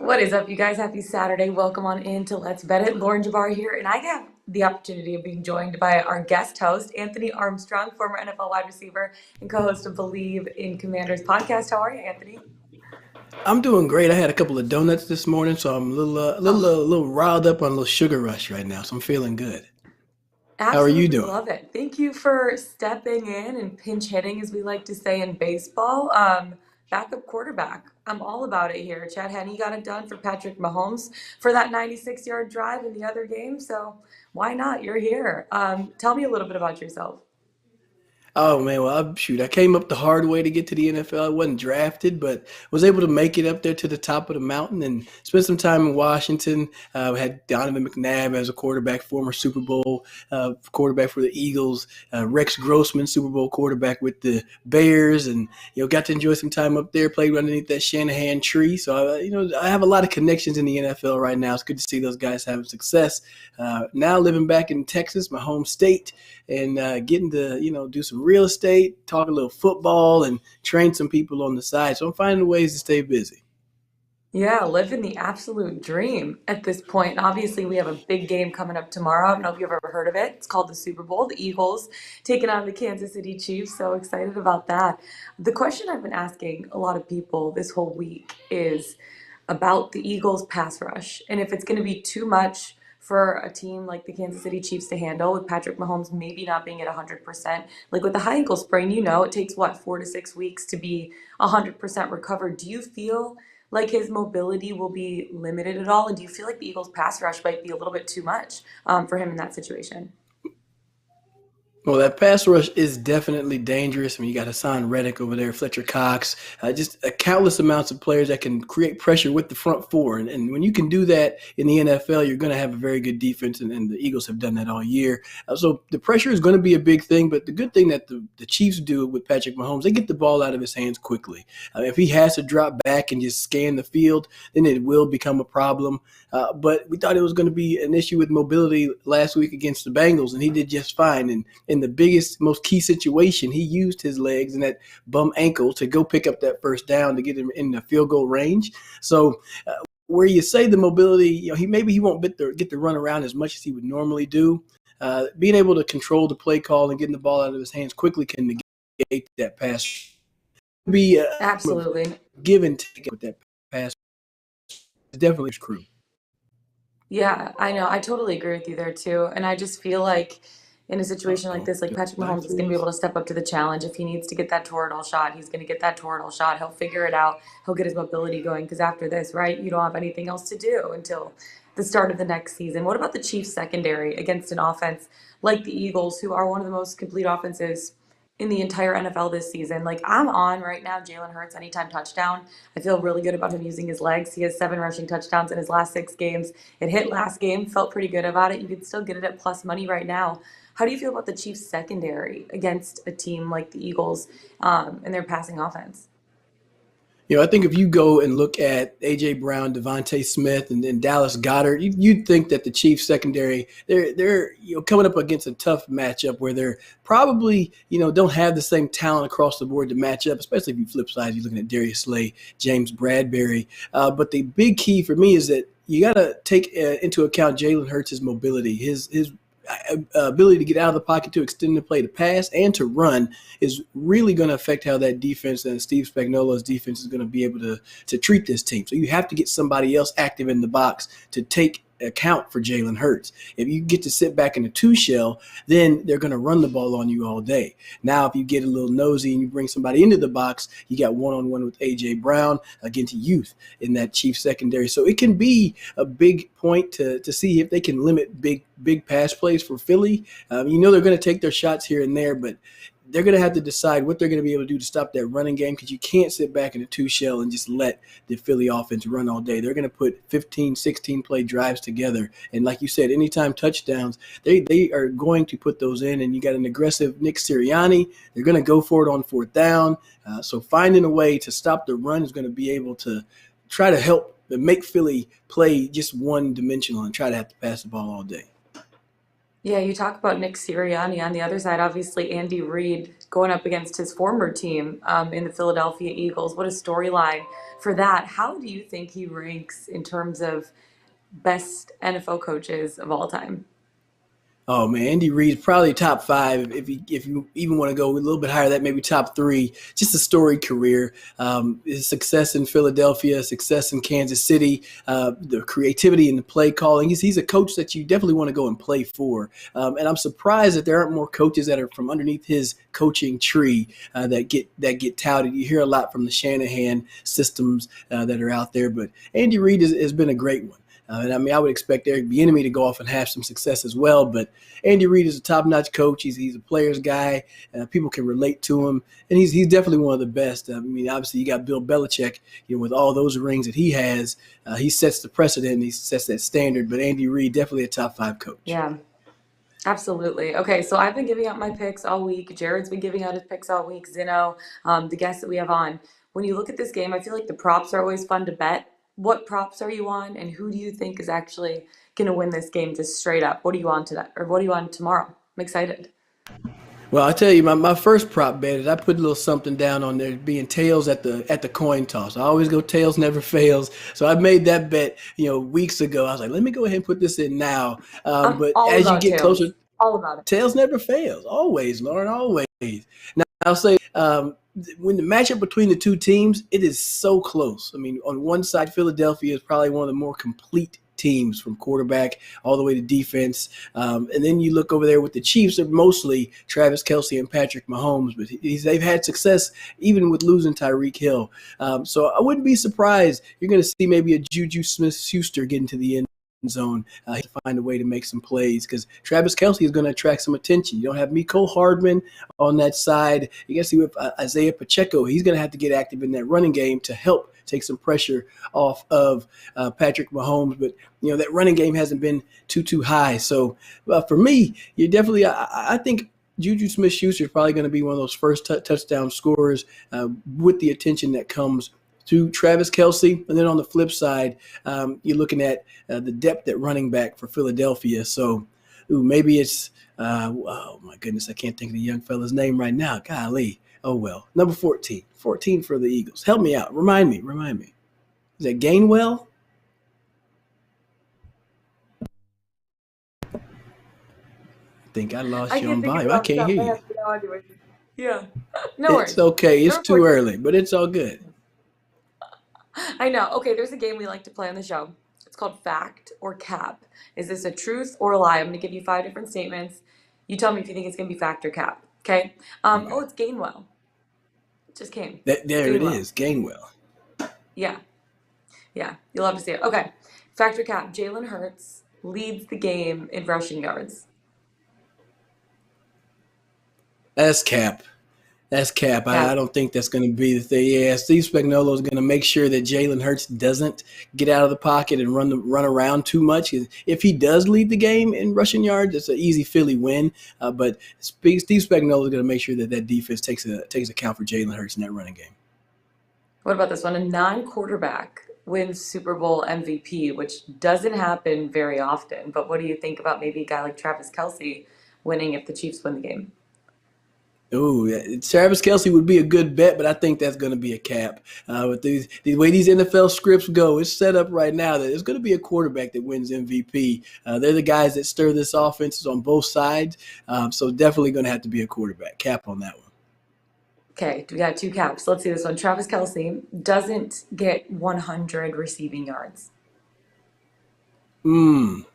What is up, you guys? Happy Saturday. Welcome on in to Let's Bet It. Lauren Jabbar here, and I have the opportunity of being joined by our guest host, Anthony Armstrong, former NFL wide receiver and co-host of Believe in Commanders podcast. How are you, Anthony? I'm doing great. I had a couple of donuts this morning, so I'm Oh, a little riled up on a little sugar rush right now. So I'm feeling good. How are you absolutely doing? love it. Thank you for stepping in and pinch hitting, as we like to say in baseball. Backup quarterback. I'm all about it here. Chad Henne got it done for Patrick Mahomes for that 96-yard drive in the other game, so why not? You're here. Tell me a little bit about yourself. Oh man, well, shoot, I came up the hard way to get to the NFL. I wasn't drafted, but was able to make it up there to the top of the mountain and spent some time in Washington. Had Donovan McNabb as a quarterback, former Super Bowl quarterback for the Eagles. Rex Grossman, Super Bowl quarterback with the Bears, and got to enjoy some time up there. Played underneath that Shanahan tree, so I have a lot of connections in the NFL right now. It's good to see those guys having success. Now living back in Texas, my home state, and getting to do some real estate, talk a little football, and train some people on the side. So I'm finding ways to stay busy. Yeah, living the absolute dream at this point. And obviously, we have a big game coming up tomorrow. I don't know if you've ever heard of it. It's called the Super Bowl. The Eagles taking on the Kansas City Chiefs. So excited about that. The question I've been asking a lot of people this whole week is about the Eagles' pass rush and if it's going to be too much for a team like the Kansas City Chiefs to handle with Patrick Mahomes maybe not being at 100%. Like with the high ankle sprain, it takes what, 4 to 6 weeks to be 100% recovered. Do you feel like his mobility will be limited at all? And do you feel like the Eagles' pass rush might be a little bit too much for him in that situation? Well, that pass rush is definitely dangerous. I mean, you got Hassan Reddick over there, Fletcher Cox, just countless amounts of players that can create pressure with the front four. And when you can do that in the NFL, you're going to have a very good defense, and the Eagles have done that all year. So the pressure is going to be a big thing, but the good thing that the Chiefs do with Patrick Mahomes, they get the ball out of his hands quickly. If he has to drop back and just scan the field, then it will become a problem. But we thought it was going to be an issue with mobility last week against the Bengals, and he did just fine. And in the biggest, most key situation, he used his legs and that bum ankle to go pick up that first down to get him in the field goal range. So where you say the mobility, he won't get the run around as much as he would normally do. Being able to control the play call and getting the ball out of his hands quickly can negate that pass. Be a Absolutely. give and take with that pass. It's definitely his crew. Yeah, I know. I totally agree with you there too. And I just feel like in a situation like Uh-oh. this, like Patrick Did I Mahomes is going to be able freeze? to step up to the challenge. If he needs to get that Toradol shot, he's going to get that Toradol shot. He'll figure it out. He'll get his mobility going because after this, right, you don't have anything else to do until the start of the next season. What about the Chiefs secondary against an offense like the Eagles, who are one of the most complete offenses in the entire NFL this season? Like I'm on right now, Jalen Hurts anytime touchdown. I feel really good about him using his legs. He has 7 rushing touchdowns in his last 6 games. It hit last game, felt pretty good about it. You could still get it at plus money right now. How do you feel about the Chiefs secondary against a team like the Eagles and their passing offense? I think if you go and look at A.J. Brown, Devontae Smith, and then Dallas Goedert, you'd think that the Chiefs secondary, they're coming up against a tough matchup where they're probably, don't have the same talent across the board to match up, especially if you flip sides, you're looking at Darius Slay, James Bradbury. But the big key for me is that you got to take into account Jalen Hurts' mobility, his ability to get out of the pocket, to extend the play, to pass, and to run is really going to affect how that defense and Steve Spagnuolo's defense is going to be able to treat this team. So you have to get somebody else active in the box to take account for Jalen Hurts. If you get to sit back in a two shell, then they're going to run the ball on you all day. Now, if you get a little nosy and you bring somebody into the box, you got one-on-one with A.J. Brown against youth in that Chiefs secondary. So it can be a big point to see if they can limit big pass plays for Philly. They're going to take their shots here and there, but they're going to have to decide what they're going to be able to do to stop that running game, because you can't sit back in a two shell and just let the Philly offense run all day. They're going to put 15, 16 play drives together. And like you said, anytime touchdowns, they are going to put those in. And you got an aggressive Nick Sirianni. They're going to go for it on fourth down. So finding a way to stop the run is going to be able to try to help make Philly play just one dimensional and try to have to pass the ball all day. Yeah, you talk about Nick Sirianni on the other side. Obviously, Andy Reid going up against his former team in the Philadelphia Eagles. What a storyline for that. How do you think he ranks in terms of best NFL coaches of all time? Oh man, Andy Reid's probably top five. If you even want to go a little bit higher, that maybe top three. Just a storied career. His success in Philadelphia, success in Kansas City, the creativity and the play calling. He's a coach that you definitely want to go and play for. And I'm surprised that there aren't more coaches that are from underneath his coaching tree that get touted. You hear a lot from the Shanahan systems that are out there, but Andy Reid has been a great one. And I mean, I would expect Eric Bieniemy to go off and have some success as well. But Andy Reid is a top-notch coach. He's a player's guy. People can relate to him, and he's definitely one of the best. I mean, obviously you got Bill Belichick. With all those rings that he has, he sets the precedent. And he sets that standard. But Andy Reid definitely a top five coach. Yeah. Absolutely. Okay, so I've been giving out my picks all week. Jared's been giving out his picks all week. Zeno, the guests that we have on. When you look at this game, I feel like the props are always fun to bet. What props are you on, and who do you think is actually going to win this game just straight up? What are you on today, or what are you on tomorrow? I'm excited. Well, I tell you, my first prop bet is I put a little something down on there being tails at the coin toss. I always go tails never fails. So I made that bet, weeks ago. I was like, let me go ahead and put this in now. I'm But all as you about get closer, tails. All about it. tails never fails. Always, Lauren, always. Now, I'll say when the matchup between the two teams, it is so close. I mean, on one side, Philadelphia is probably one of the more complete teams from quarterback all the way to defense. And then you look over there with the Chiefs, they're mostly Travis Kelce and Patrick Mahomes, but they've had success even with losing Tyreek Hill. So I wouldn't be surprised. You're going to see maybe a Juju Smith-Schuster get into the end zone to find a way to make some plays because Travis Kelce is going to attract some attention. You don't have Miko Hardman on that side. You guess with Isaiah Pacheco, he's going to have to get active in that running game to help take some pressure off of Patrick Mahomes. But that running game hasn't been too high. So for me, you're definitely. I think Juju Smith-Schuster is probably going to be one of those first touchdown scorers with the attention that comes to Travis Kelce. And then on the flip side, you're looking at the depth at running back for Philadelphia. So maybe it's, oh my goodness, I can't think of the young fella's name right now. Golly. Oh, well. Number 14. 14 for the Eagles. Help me out. Remind me. Is that Gainwell? I think I lost I you can't on think of it volume. I off the can't top of hear my you. head. No idea. Yeah. No It's worries. okay. It's Number too 14. early, but it's all good. I know. Okay, there's a game we like to play on the show. It's called Fact or Cap. Is this a truth or a lie? I'm going to give you 5 different statements. You tell me if you think it's going to be fact or cap. Okay? Okay. It's Gainwell. It just came. There it Gainwell. is. Gainwell. Yeah. Yeah. You'll love to see it. Okay. Fact or cap. Jalen Hurts leads the game in rushing yards. That's cap. That's cap. I Cap. don't think that's going to be the thing. Yeah, Steve Spagnuolo is going to make sure that Jalen Hurts doesn't get out of the pocket and run around too much. If he does lead the game in rushing yards, it's an easy Philly win. But Steve Spagnuolo is going to make sure that defense takes account for Jalen Hurts in that running game. What about this one? A non-quarterback wins Super Bowl MVP, which doesn't happen very often. But what do you think about maybe a guy like Travis Kelce winning if the Chiefs win the game? Oh, Travis Kelce would be a good bet, but I think that's going to be a cap. With the way these NFL scripts go, it's set up right now that it's going to be a quarterback that wins MVP. They're the guys that stir this offense on both sides, so definitely going to have to be a quarterback. Cap on that one. Okay, we got 2 caps. Let's see this one. Travis Kelce doesn't get 100 receiving yards. I'm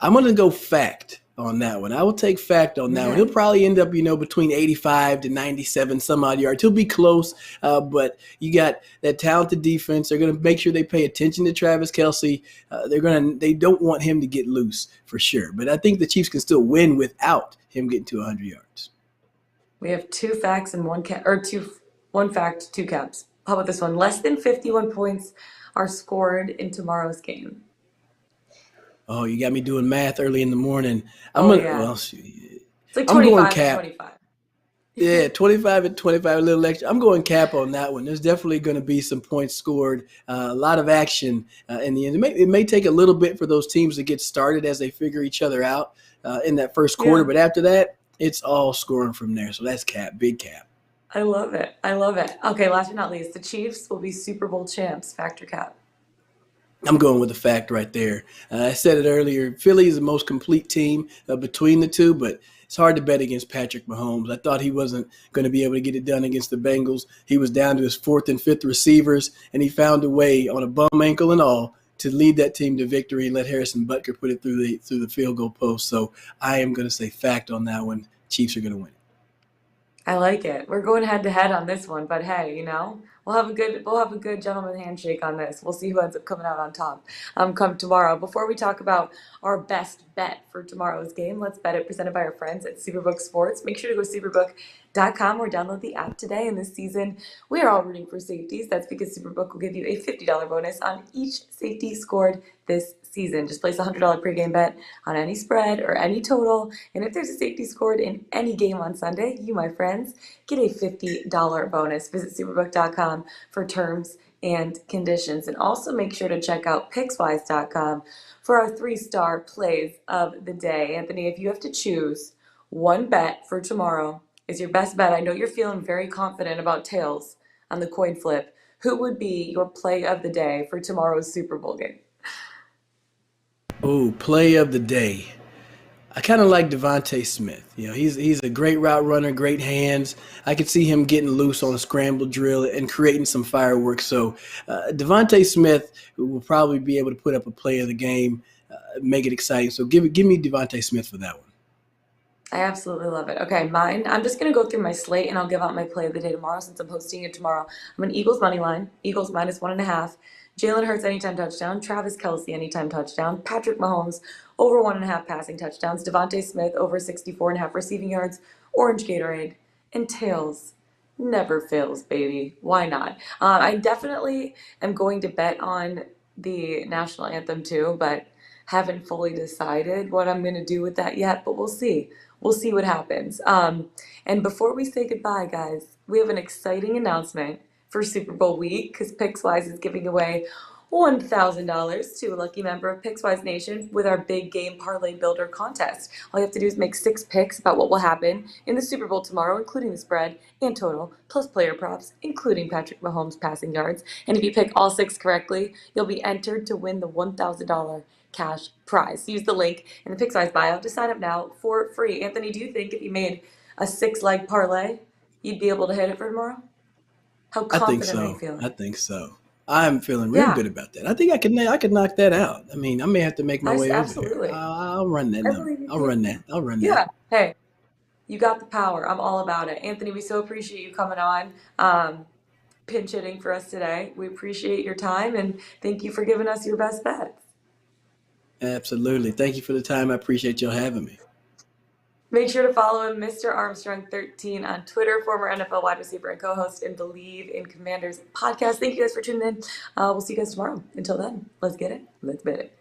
going to go fact on that one. I will take fact on that one. He'll probably end up, between 85 to 97 some odd yards. He'll be close, but you got that talented defense. They're going to make sure they pay attention to Travis Kelce. They don't want him to get loose for sure. But I think the Chiefs can still win without him getting to 100 yards. We have 2 facts and 1 cap, or 1 fact, 2 caps. How about this one? Less than 51 points are scored in tomorrow's game. Oh, you got me doing math early in the morning. Yeah. Well, It's like I'm going 25 and cap. 25. Yeah, 25 and 25, a little extra. I'm going cap on that one. There's definitely going to be some points scored, a lot of action in the end. It may take a little bit for those teams to get started as they figure each other out. in that first quarter. Yeah. But after that, it's all scoring from there. So that's cap, big cap. I love it. I love it. Okay, last but not least, the Chiefs will be Super Bowl champs. Factor cap. I'm going with the fact right there. I said it earlier. Philly is the most complete team between the two, but it's hard to bet against Patrick Mahomes. I thought he wasn't going to be able to get it done against the Bengals. He was down to his fourth and fifth receivers, and he found a way on a bum ankle and all to lead that team to victory and let Harrison Butker put it through the field goal post. So I am going to say fact on that one. Chiefs are going to win it. I like it. We're going head to head on this one, but hey, we'll have a good gentleman handshake on this. We'll see who ends up coming out on top come tomorrow. Before we talk about our best bet for tomorrow's game, let's bet it presented by our friends at Superbook Sports. Make sure to go to superbook.com or download the app today. And this season, we are all rooting for safeties. That's because Superbook will give you a $50 bonus on each safety scored this season. Just place a $100 pregame bet on any spread or any total. And if there's a safety scored in any game on Sunday, you, my friends, get a $50 bonus. Visit superbook.com for terms and conditions. And also make sure to check out Pickswise.com for our 3-star plays of the day. Anthony, if you have to choose one bet for tomorrow is your best bet, I know you're feeling very confident about tails on the coin flip. Who would be your play of the day for tomorrow's Super Bowl game? Oh, play of the day. I kind of like Devontae Smith. He's a great route runner, great hands. I could see him getting loose on a scramble drill and creating some fireworks. So Devontae Smith will probably be able to put up a play of the game, make it exciting. So give me Devontae Smith for that one. I absolutely love it. Okay, mine. I'm just going to go through my slate and I'll give out my play of the day tomorrow since I'm hosting it tomorrow. I'm an Eagles money line, Eagles minus 1.5. Jalen Hurts anytime touchdown, Travis Kelce anytime touchdown, Patrick Mahomes over 1.5 passing touchdowns, Devontae Smith over 64.5 receiving yards, Orange Gatorade, and tails never fails, baby. Why not? I definitely am going to bet on the national anthem too, but haven't fully decided what I'm going to do with that yet, but we'll see. We'll see what happens. And before we say goodbye, guys, we have an exciting announcement for Super Bowl week because Pickswise is giving away $1,000 to a lucky member of Pickswise Nation with our big game parlay builder contest. All you have to do is make 6 picks about what will happen in the Super Bowl tomorrow, including the spread and total, plus player props, including Patrick Mahomes passing yards. And if you pick all 6 correctly, you'll be entered to win the $1,000 cash prize. Use the link in the Pickswise bio to sign up now for free. Anthony, do you think if you made a 6-leg parlay, you'd be able to hit it for tomorrow? How I think confident are you so. I feeling? think so. I'm feeling real Yeah, good about that. I think I could knock that out. I mean, I may have to make my way over there. absolutely. I'll run that I number. believe you I'll can. run that. I'll run that. Yeah. Hey, you got the power. I'm all about it. Anthony, we so appreciate you coming on, pinch hitting for us today. We appreciate your time and thank you for giving us your best bets. Absolutely. Thank you for the time. I appreciate y'all having me. Make sure to follow him, Mr. Armstrong 13 on Twitter, former NFL wide receiver and co-host and Believe in Commanders podcast. Thank you guys for tuning in. We'll see you guys tomorrow. Until then, let's get it. Let's bet it.